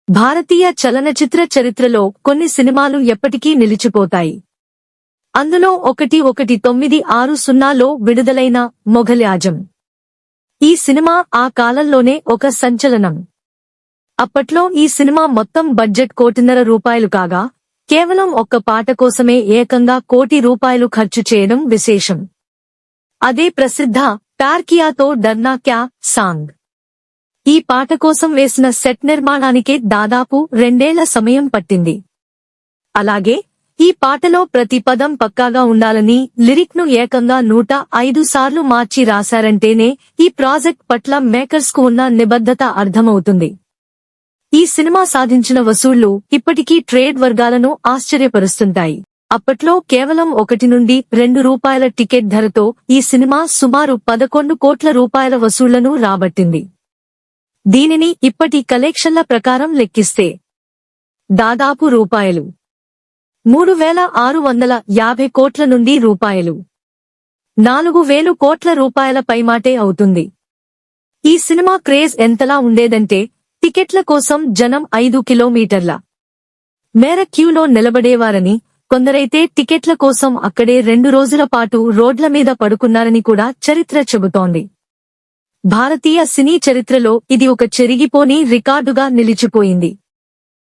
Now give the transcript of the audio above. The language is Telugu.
భారతీయ చలనచిత్ర చరిత్రలో కొన్ని సినిమాలు ఎప్పటికీ నిలిచిపోతాయి. అందులో 1960లో విడుదలైన మొఘల్ ఆజం. ఈ సినిమా ఆ కాలంలోనే ఒక సంచలనం. అప్పట్లో ఈ సినిమా మొత్తం బడ్జెట్ ₹1.5 కోటి కాగా కేవలం ఒక్క పాట కోసమే ఏకంగా ₹1 కోటి ఖర్చు చేయడం విశేషం. అదే ప్రసిద్ధ ప్యార్ కియా తో డర్నా క్యా సాంగ్. ఈ పాట కోసం వేసిన సెట్ నిర్మాణానికే దాదాపు 2 ఏళ్ల సమయం పట్టింది. అలాగే ఈ పాటలో ప్రతి పదం పక్కాగా ఉండాలని లిరిక్ ను ఏకంగా 105 సార్లు మార్చి రాశారంటేనే ఈ ప్రాజెక్ట్ పట్ల మేకర్స్ కు ఉన్న నిబద్ధత అర్థమవుతుంది. ఈ సినిమా సాధించిన వసూళ్లు ఇప్పటికీ ట్రేడ్ వర్గాలను ఆశ్చర్యపరుస్తుంటాయి. అప్పట్లో కేవలం ₹1 నుండి ₹2 టికెట్ ధరతో ఈ సినిమా సుమారు ₹11 కోట్ల వసూళ్లను రాబట్టింది. దీనిని ఇప్పటి కలెక్షన్ల ప్రకారం లెక్కిస్తే దాదాపు ₹3,650 కోట్ల నుండి ₹4,000 కోట్ల పైమాటే అవుతుంది. ఈ సినిమా క్రేజ్ ఎంతలా ఉండేదంటే టికెట్ల కోసం జనం 5 కిలోమీటర్ల మేర క్యూలో నిలబడేవారని, కొందరైతే టికెట్ల కోసం అక్కడే 2 రోజుల పాటు రోడ్ల మీద పడుకున్నారని కూడా చరిత్ర చెబుతోంది. భారతీయ సినీ చరిత్రలో ఇది ఒక చెరిగిపోని రికార్డుగా నిలిచిపోయింది.